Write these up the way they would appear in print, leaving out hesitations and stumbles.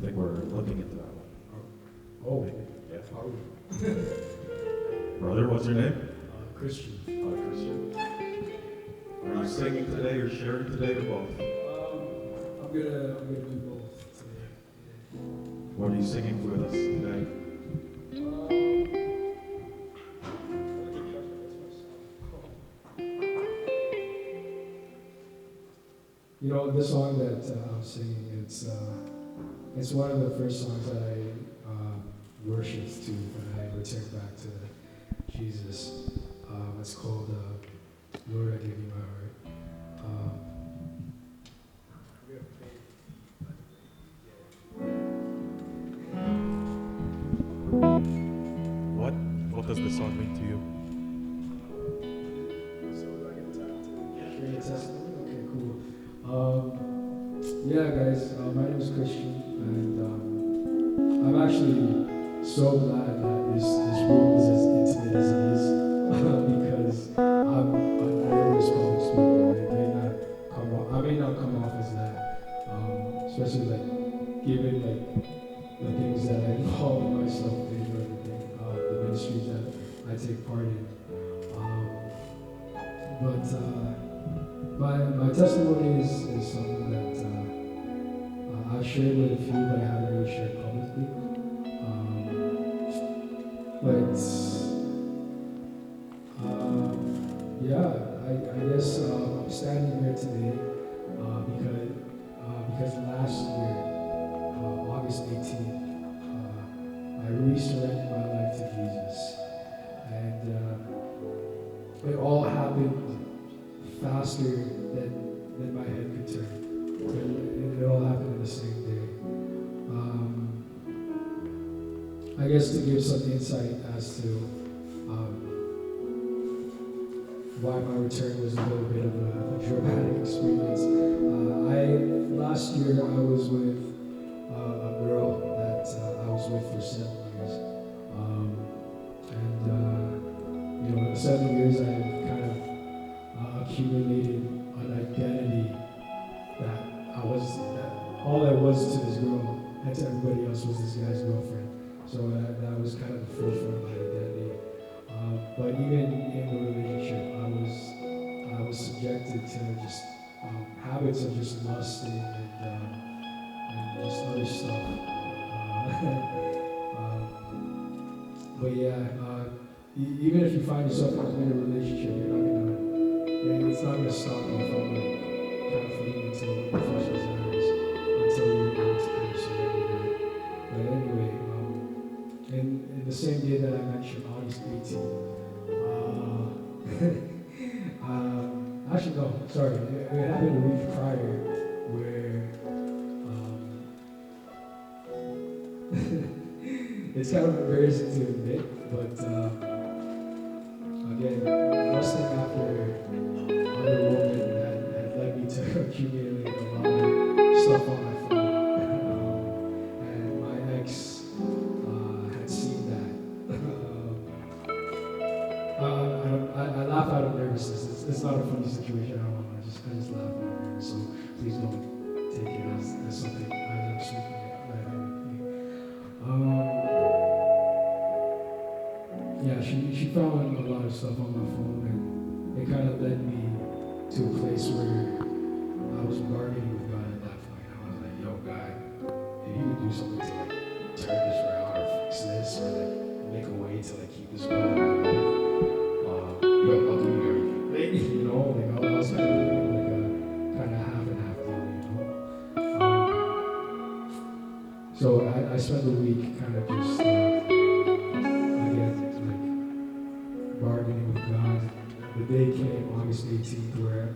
I think we're looking into that one. Oh, Yeah. oh. Brother, what's your name? Christian. Christian. Are you singing today or sharing today or both? I'm gonna do both today. What are you singing with us today? You know, the song that I'm singing, it's one of the first songs that I worshiped to when I returned back to Jesus. It's called Lord, I Give You My Heart. What does the song mean to you? So do I get time to share the testimony? Okay, cool. Yeah, guys, my name is Christian, and I'm actually so glad that this room is as intimate as it is because I'm a nervous public speaker. I may not come off as that, especially like given like the things that I involve myself in or the ministries that I take part in. But my testimony is something that I've shared with a few, but I haven't really shared publicly. Yeah, I guess I'm standing here today because last year, August 18th, I resurrendered my life to Jesus. And it all happened faster than my head could turn. It all happened in the same day. I guess to give some insight as to why my return was a little bit of a dramatic experience. Last year I was with a girl that I was with for 7 years. You know, in 7 years I've kind of accumulated an identity that all I was to this girl and to everybody else was this guy's girlfriend. So that was kind of the forefront of my identity. But even in the relationship, I was subjected to just habits of just lusting and just other stuff. But yeah, even if you find yourself in a relationship, it's not gonna stop you from like kind of fleeing into your flesh desires until you're able to kind of surrender to it. But anyway, in the same day that I mentioned, August 18th. Actually, no, sorry. It happened a week prior where it's kind of embarrassing to admit, but again, lusting after other women had led me to accumulate a lot of stuff on my phone. And my ex had seen that. I laugh out of nervousness. It's not a funny situation at all. I just laugh out of nervousness. So please don't take it as something I'm speaking right out with me. Yeah, she found a lot of stuff on my phone, and it kind of led me to a place where I was bargaining with God at that point. I was like, yo, God, if you could do something to like turn this around or fix this or like make a way to like keep this going in my life, yo, I'll give you everything. Like, you know, like I was kind of living like a kind of half and half deal, you know. So I spent the week kind of just, again, like bargaining with God. The day came, August 18th, where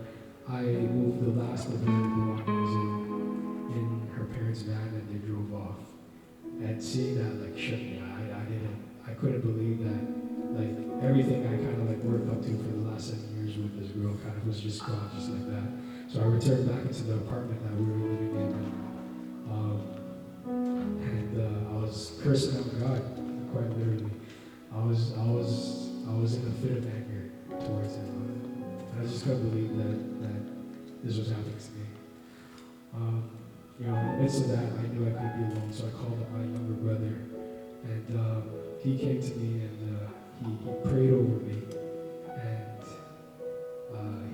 I moved the last of her belongings in her parents' van and they drove off. And seeing that like shook me. I couldn't believe that like everything I kind of like worked up to for the last 7 years with this girl kind of was just gone just like that. So I returned back into the apartment that we were living in. And I was cursing out God, quite literally. I was in a fit of anger towards him. And I just couldn't believe that this was happening to me. in the midst of that, I knew I couldn't be alone, so I called up my younger brother, and he came to me and he prayed over me, and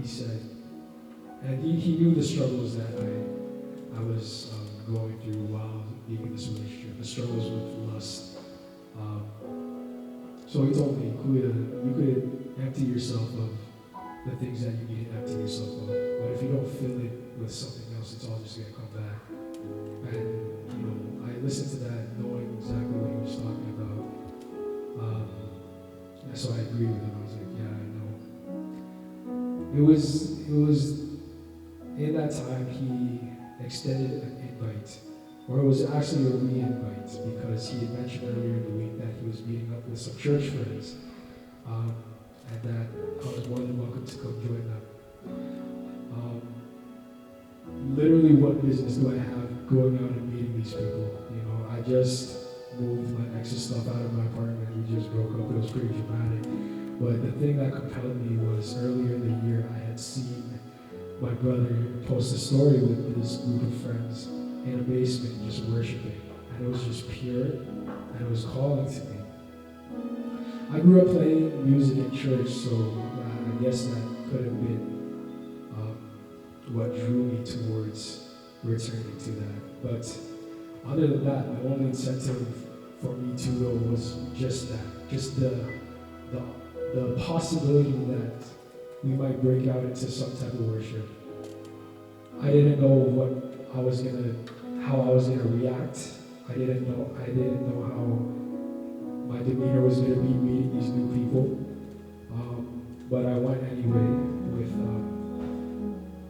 he said, and he knew the struggles that I was going through while being in this relationship, the struggles with lust. So he told me, you could empty yourself of the things that you need to empty yourself of, but if you don't fill it with something else, it's all just going to come back. And, I listened to that knowing exactly what he was talking about. And so I agreed with him. I was like, yeah, I know. It was in that time he extended an invite, or it was actually a re-invite, because he had mentioned earlier in the week that he was meeting up with some church friends, and that I was more than welcome to come join them. Literally, what business do I have going out and meeting these people? I just moved my ex's stuff out of my apartment. We just broke up. It was pretty dramatic. But the thing that compelled me was earlier in the year, I had seen my brother post a story with this group of friends in a basement just worshiping. And it was just pure, and it was calling to me. I grew up playing music in church, so I guess that could have been what drew me towards returning to that. But other than that, the only incentive for me to go was just that, just the possibility that we might break out into some type of worship. I didn't know how I was gonna react. I didn't know how my demeanor was gonna be meeting these new people. But I went anyway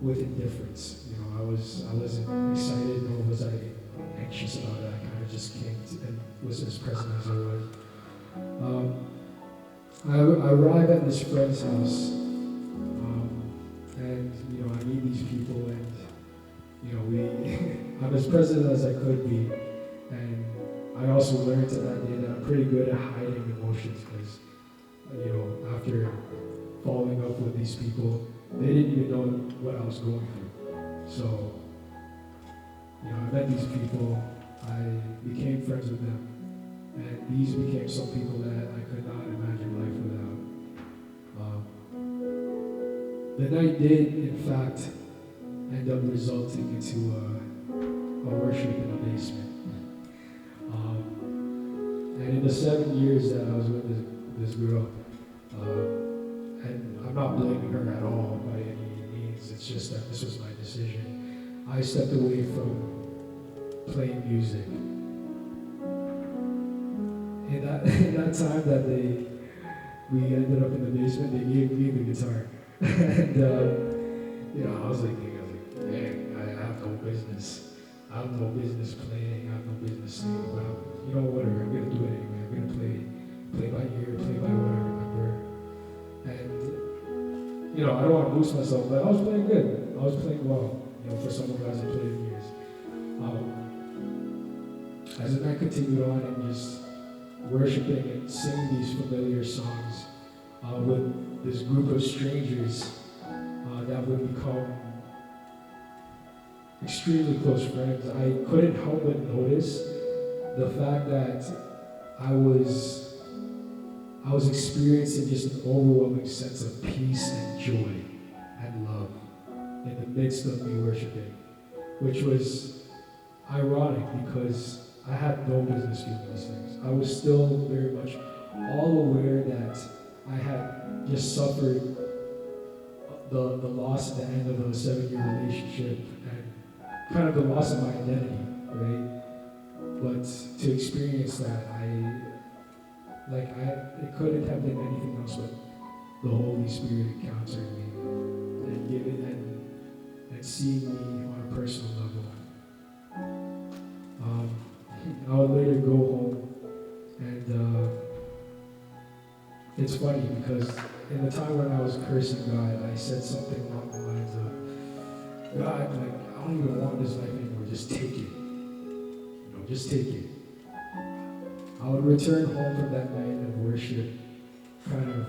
with indifference. I wasn't excited, nor was I anxious about it. I kind of just came and was as present as I was. I arrived at this friend's house, and I meet these people, and I'm as present as I could be, and I also learned that day that I'm pretty good at hiding emotions, because after following up with these people, they didn't even know what I was going through. So I met these people, I became friends with them, and these became some people that I could not imagine life without. The night did, in fact, end up resulting into a worship in a basement. And in the 7 years that I was with this girl, and I'm not blaming her at all by any means, it's just that this was my decision. I stepped away from playing music. In that time that we ended up in the basement, they gave me the guitar. And I was like, dang, I have no business. I have no business playing. I have no business singing. But whatever, I'm gonna do it anyway. I'm gonna play by ear, play by what I remember. And I don't want to boost myself, but I was playing good. I was playing well. For someone who hasn't played in years. As the night continued on and just worshiping and singing these familiar songs with this group of strangers that would become extremely close friends, I couldn't help but notice the fact that I was experiencing just an overwhelming sense of peace and joy and love in the midst of me worshiping, which was ironic because I had no business doing these things. I was still very much all aware that I had just suffered the loss at the end of a 7-year relationship and kind of the loss of my identity, right? But to experience that, it couldn't have been anything else but the Holy Spirit encountering me and giving and seeing me on a personal level. I would later go home, and it's funny because in the time when I was cursing God, I said something along the lines of, God, I don't even want this life anymore, just take it. Just take it. I would return home from that night of worship kind of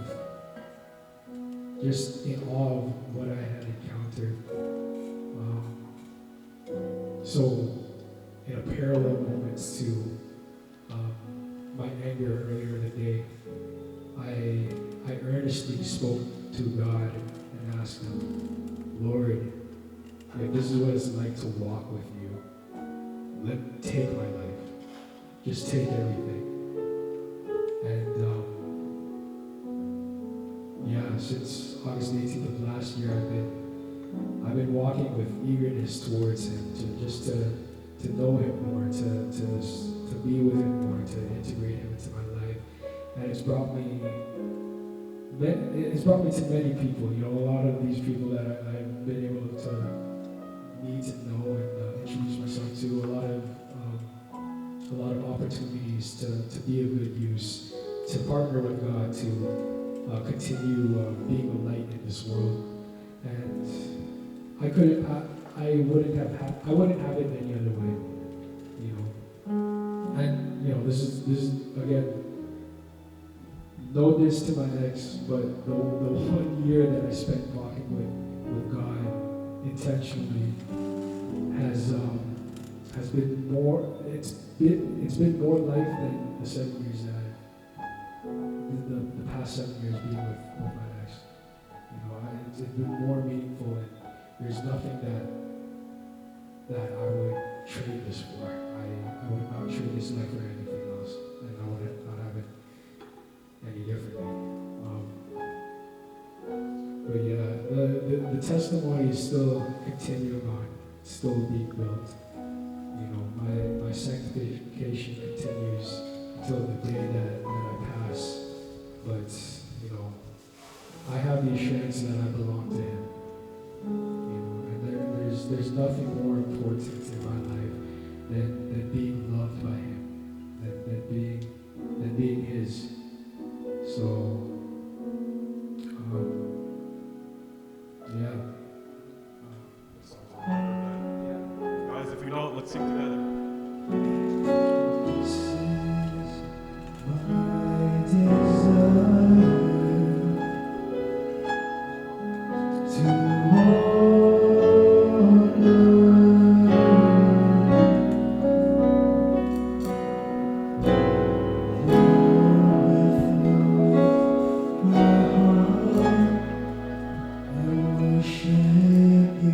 just in awe of what I had encountered. so in a parallel moments to my anger earlier in the day, I earnestly spoke to God and asked Him, Lord, if this is what it's like to walk with you, take my life. Just take everything. And yeah, since August 18th of last year, I've been walking with eagerness towards Him, to know Him more, to be with Him more, to integrate Him into my life. And it's brought me to many people. You know, a lot of these people that I've been able to need to know and introduce myself to. A lot of opportunities to be of good use, to partner with God, to continue being a light in this world. And I wouldn't have it any other way, you know. And you know, this is again, no diss to my ex, but the 1 year that I spent walking with God intentionally has been more. It's been more life than the 7 years that the past 7 years being with my ex. You know, it's been more meaningful, and there's nothing that I would trade this for. I would not trade this life for anything else, and I would not have it any differently. But yeah, the testimony is still continuing on, still being built. You know, my sanctification continues until the day that I pass. But, you know, I have the assurance that I belong to Him. You know, and there's nothing more important in my life than being loved by Him, than being His. So, yeah. Guys, if you know it, let's sing together. This is my desire to worship you.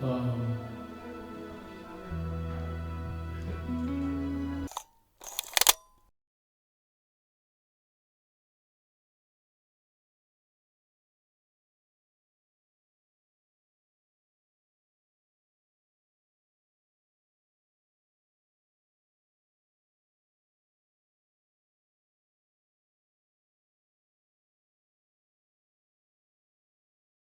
um,